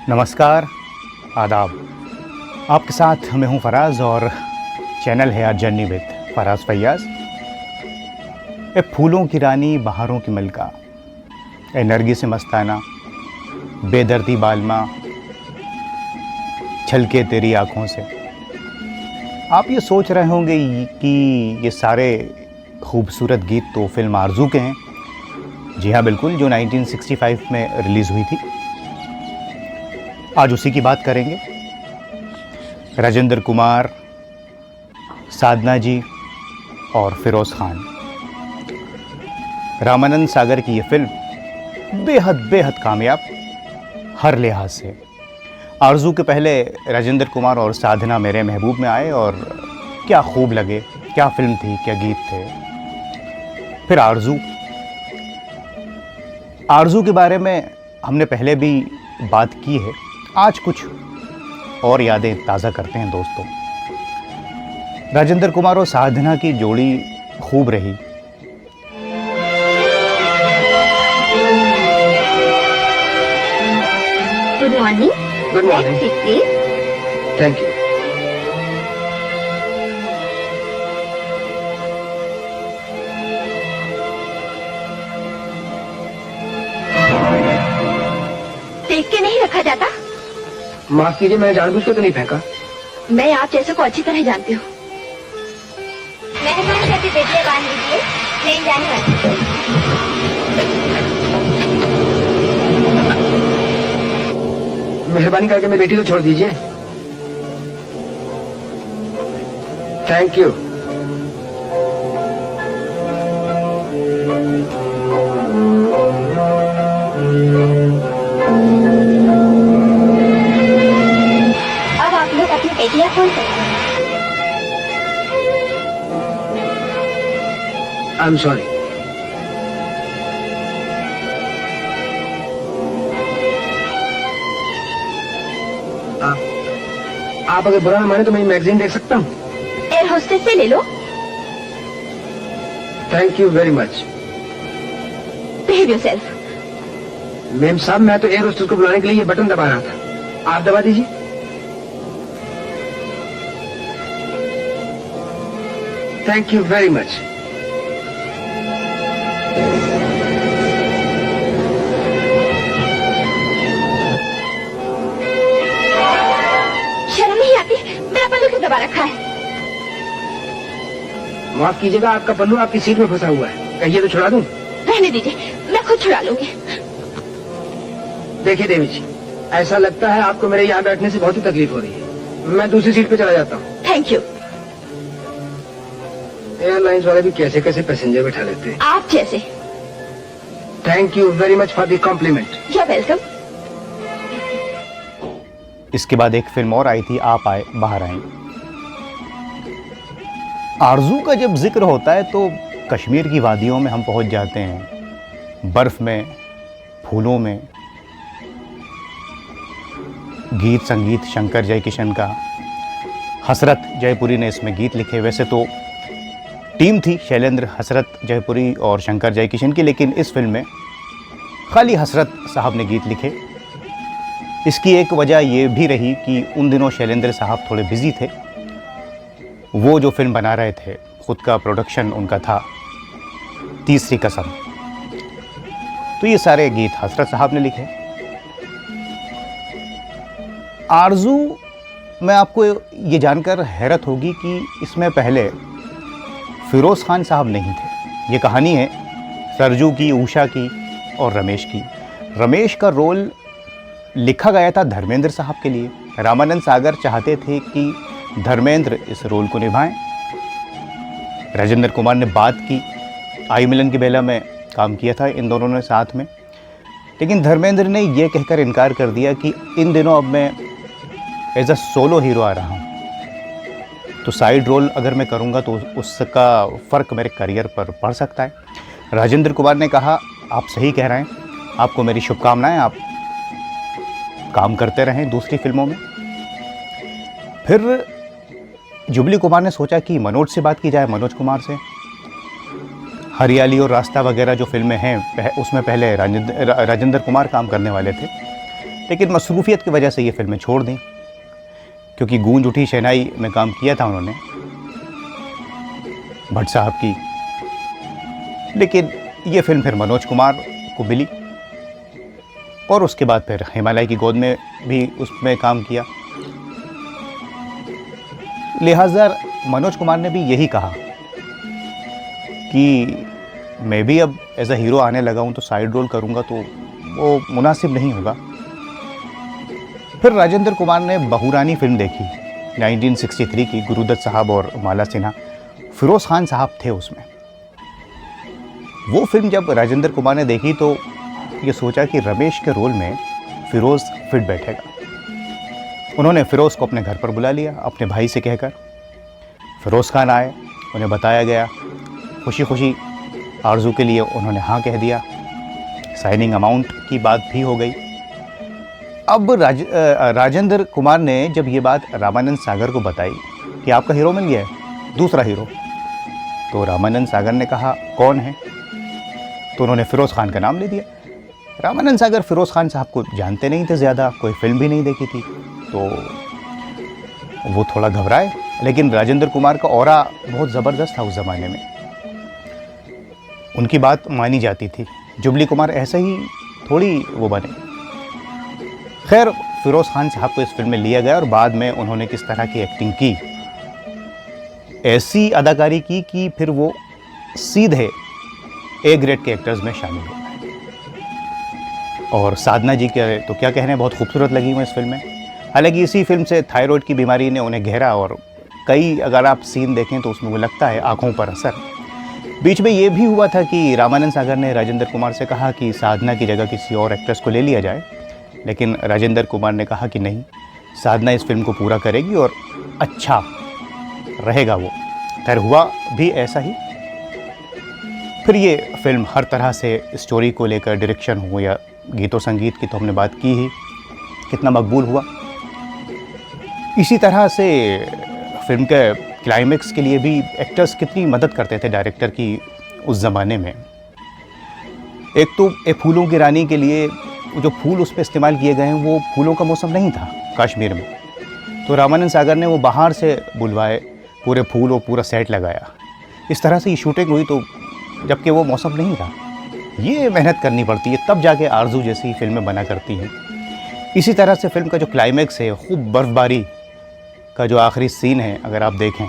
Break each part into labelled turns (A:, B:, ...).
A: नमस्कार, आदाब। आपके साथ मैं हूं फराज और चैनल है आज जर्नी विद फराज फैयाज। ए फूलों की रानी बहारों की मलका, ए नरगिस मस्ताना, बेदर्दी बालमा, छलके तेरी आँखों से। आप ये सोच रहे होंगे कि ये सारे खूबसूरत गीत तो फिल्म आरज़ू के हैं। जी हाँ, बिल्कुल, जो 1965 में रिलीज़ हुई थी। आज उसी की बात करेंगे। राजेंद्र कुमार, साधना जी और फिरोज़ खान। रामानंद सागर की ये फिल्म बेहद कामयाब हर लिहाज से। आरज़ू के पहले राजेंद्र कुमार और साधना मेरे महबूब में आए और क्या खूब लगे, क्या फिल्म थी, क्या गीत थे। फिर आरज़ू के बारे में हमने पहले भी बात की है। आज कुछ और यादें ताज़ा करते हैं दोस्तों। राजेंद्र कुमार और साधना की जोड़ी खूब रही।
B: Good morning.
C: Good morning. Thank you.
B: देख के नहीं रखा जाता।
C: माफ कीजिए, मैंने जानबूझ के तो नहीं फेंका।
B: मैं आप जैसे को अच्छी तरह जानती हूँ। मेहरबानी करके बेटियां बांध लीजिए, ट्रेन जाने वाली।
C: मेहरबानी करके मेरी बेटी को छोड़ दीजिए। Thank you.
B: अब आप लोग अपनी बेटियां खोल सकते हैं।
C: I am sorry. आप अगर बुरा न माने तो मैं मैगजीन देख सकता हूँ?
B: एयर होस्टेस से ले लो।
C: Thank you very much.
B: Behave yourself.
C: Ma'am साहब, मैं तो एयर होस्टेस को बुलाने के लिए ये बटन दबा रहा था। आप दबा दीजिए। Thank you very much.
B: शर्म नहीं आती? मेरा पल्लू क्यों दबा रखा है?
C: माफ कीजिएगा, आपका पल्लू आपकी सीट में फंसा हुआ है। कहिए तो छुड़ा दूं?
B: रहने दीजिए, मैं खुद छुड़ा लूंगी।
C: देखिए देवी जी, ऐसा लगता है आपको मेरे यहाँ बैठने से बहुत ही तकलीफ हो रही है। मैं दूसरी सीट पे चला जाता हूँ।
B: Thank you.
C: एयरलाइंस वाले भी कैसे कैसे पैसेंजर बैठा लेते हैं।
B: आप जैसे।
C: Thank you very much for the compliment.
B: You are welcome.
A: इसके बाद एक फिल्म और आई थी, आप आए बाहर आए। आरज़ू का जब जिक्र होता है तो कश्मीर की वादियों में हम पहुंच जाते हैं। बर्फ में, फूलों में, गीत संगीत शंकर जयकिशन का। हसरत जयपुरी ने इसमें गीत लिखे। वैसे तो टीम थी शैलेंद्र, हसरत जयपुरी और शंकर जयकिशन की, लेकिन इस फिल्म में खाली हसरत साहब ने गीत लिखे। इसकी एक वजह ये भी रही कि उन दिनों शैलेंद्र साहब थोड़े बिजी थे। वो जो फिल्म बना रहे थे, खुद का प्रोडक्शन उनका था, तीसरी कसम। तो ये सारे गीत हसरत साहब ने लिखे। आरज़ू में आपको ये जानकर हैरत होगी कि इसमें पहले फिरोज़ खान साहब नहीं थे। ये कहानी है सरजू की, उषा की और रमेश की। रमेश का रोल लिखा गया था धर्मेंद्र साहब के लिए। रामानंद सागर चाहते थे कि धर्मेंद्र इस रोल को निभाएं। राजेंद्र कुमार ने बात की, आई मिलन की बेला में काम किया था इन दोनों ने साथ में, लेकिन धर्मेंद्र ने यह कहकर इनकार कर दिया कि इन दिनों अब मैं एज अ सोलो हीरो आ रहा हूँ, तो साइड रोल अगर मैं करूँगा तो उसका फ़र्क मेरे करियर पर पड़ सकता है। राजेंद्र कुमार ने कहा, आप सही कह रहे हैं, आपको मेरी शुभकामनाएं, आप काम करते रहें दूसरी फिल्मों में। फिर जुबली कुमार ने सोचा कि मनोज से बात की जाए, मनोज कुमार से। हरियाली और रास्ता वगैरह जो फिल्में हैं उसमें पहले राजेंद्र कुमार काम करने वाले थे, लेकिन मसरूफियत की वजह से ये फिल्में छोड़ दी, क्योंकि गूंज उठी शहनाई में काम किया था उन्होंने भट्ट साहब की। लेकिन ये फिल्म फिर मनोज कुमार को मिली और उसके बाद फिर हिमालय की गोद में भी उसमें काम किया। लिहाजा मनोज कुमार ने भी यही कहा कि मैं भी अब एज अ हीरो आने लगा हूं, तो साइड रोल करूंगा तो वो मुनासिब नहीं होगा। फिर राजेंद्र कुमार ने बहुरानी फिल्म देखी 1963 की, गुरुदत्त साहब और माला सिन्हा, फिरोज़ खान साहब थे उसमें। वो फिल्म जब राजेंद्र कुमार ने देखी तो ये सोचा कि रमेश के रोल में फिरोज़ फिट बैठेगा। उन्होंने फिरोज़ को अपने घर पर बुला लिया अपने भाई से कहकर। फिरोज़ खान आए, उन्हें बताया गया, खुशी खुशी आरजू के लिए उन्होंने हाँ कह दिया। साइनिंग अमाउंट की बात भी हो गई। अब राजेंद्र कुमार ने जब ये बात रामानंद सागर को बताई कि आपका हीरो मिल गया है, दूसरा हीरो, तो रामानंद सागर ने कहा कौन है? तो उन्होंने फिरोज़ खान का नाम ले दिया। रामानंद सागर फिरोज़ खान साहब को जानते नहीं थे ज़्यादा, कोई फिल्म भी नहीं देखी थी, तो वो थोड़ा घबराए। लेकिन राजेंद्र कुमार का ऑरा बहुत ज़बरदस्त था उस ज़माने में, उनकी बात मानी जाती थी। जुबली कुमार ऐसे ही थोड़ी वो बने। खैर, फिरोज़ खान साहब को इस फिल्म में लिया गया और बाद में उन्होंने किस तरह की एक्टिंग की, ऐसी अदाकारी की कि फिर वो सीधे ए ग्रेड के एक्टर्स में शामिल हो गए। और साधना जी के तो क्या कहने, बहुत खूबसूरत लगी मैं इस फिल्म में। हालांकि इसी फिल्म से थायराइड की बीमारी ने उन्हें घेरा और कई अगर आप सीन देखें तो उसमें वो लगता है आंखों पर असर। बीच में ये भी हुआ था कि रामानंद सागर ने राजेंद्र कुमार से कहा कि साधना की जगह किसी और एक्ट्रेस को ले लिया जाए, लेकिन राजेंद्र कुमार ने कहा कि नहीं, साधना इस फिल्म को पूरा करेगी और अच्छा रहेगा वो। खैर हुआ भी ऐसा ही। फिर ये फिल्म हर तरह से स्टोरी को लेकर, डायरेक्शन हो या गीतों संगीत की तो हमने बात की ही, कितना मकबूल हुआ। इसी तरह से फिल्म के क्लाइमेक्स के लिए भी एक्टर्स कितनी मदद करते थे डायरेक्टर की उस ज़माने में। एक तो फूलों की रानी के लिए जो फूल उस पर इस्तेमाल किए गए हैं, वो फूलों का मौसम नहीं था कश्मीर में, तो रामानंद सागर ने वो बाहर से बुलवाए पूरे फूल और पूरा सेट लगाया। इस तरह से ये शूटिंग हुई, तो जबकि वो मौसम नहीं था। ये मेहनत करनी पड़ती है, तब जाके आरजू जैसी फिल्में बना करती हैं। इसी तरह से फिल्म का जो क्लाइमेक्स है, खूब बर्फबारी का जो आखिरी सीन है, अगर आप देखें,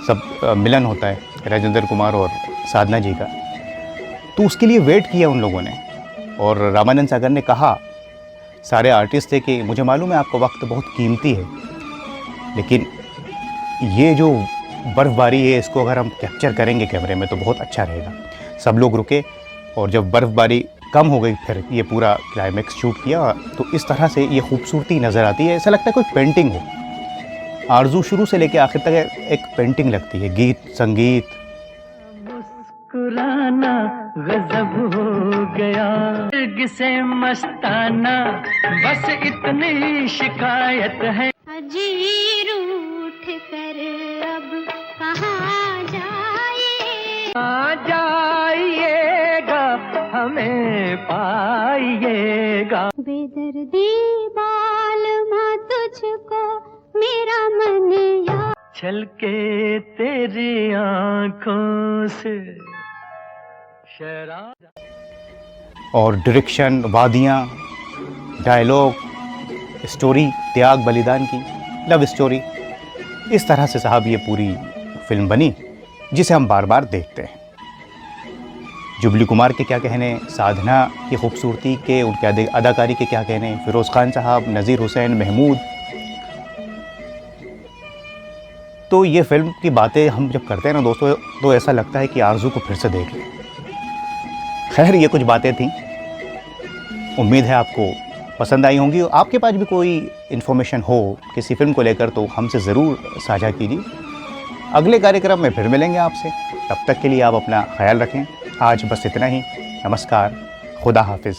A: सब मिलन होता है राजेंद्र कुमार और साधना जी का, तो उसके लिए वेट किया उन लोगों ने। और रामानंद सागर ने कहा, सारे आर्टिस्ट थे, कि मुझे मालूम है आपका वक्त बहुत कीमती है, लेकिन ये जो बर्फ़बारी है इसको अगर हम कैप्चर करेंगे कैमरे में तो बहुत अच्छा रहेगा। सब लोग रुके और जब बर्फ़बारी कम हो गई फिर ये पूरा क्लाइमेक्स शूट किया, तो इस तरह से ये खूबसूरती नज़र आती है। ऐसा लगता है कोई पेंटिंग हो। आरजू शुरू से लेकर आखिर तक एक पेंटिंग लगती है, गीत संगीत।
D: मुस्कुराना गजब हो गया, से मस्ताना, बस इतनी शिकायत है,
B: अजीर उठ कर अब कहाँ जाए,
D: आ जाइएगा हमें पाइएगा,
B: बेदर्दी बाल माँ तुझको मेरा मन याद,
D: छलके तेरी आंखों से शराब।
A: और डायरेक्शन, वादियाँ, डायलॉग, स्टोरी, त्याग बलिदान की लव स्टोरी, इस तरह से साहब ये पूरी फिल्म बनी जिसे हम बार बार देखते हैं। जुबली कुमार के क्या कहने, साधना की खूबसूरती के, उनके अदाकारी के क्या कहने, फिरोज़ खान साहब, नज़ीर हुसैन, महमूद। तो ये फिल्म की बातें हम जब करते हैं ना दोस्तों, तो ऐसा लगता है कि आरजू को फिर से देख लें। खैर, ये कुछ बातें थीं, उम्मीद है आपको पसंद आई होंगी। आपके पास भी कोई इन्फॉर्मेशन हो किसी फिल्म को लेकर तो हमसे ज़रूर साझा कीजिए। अगले कार्यक्रम में फिर मिलेंगे आपसे, तब तक के लिए आप अपना ख्याल रखें। आज बस इतना ही। नमस्कार, खुदा हाफिज़।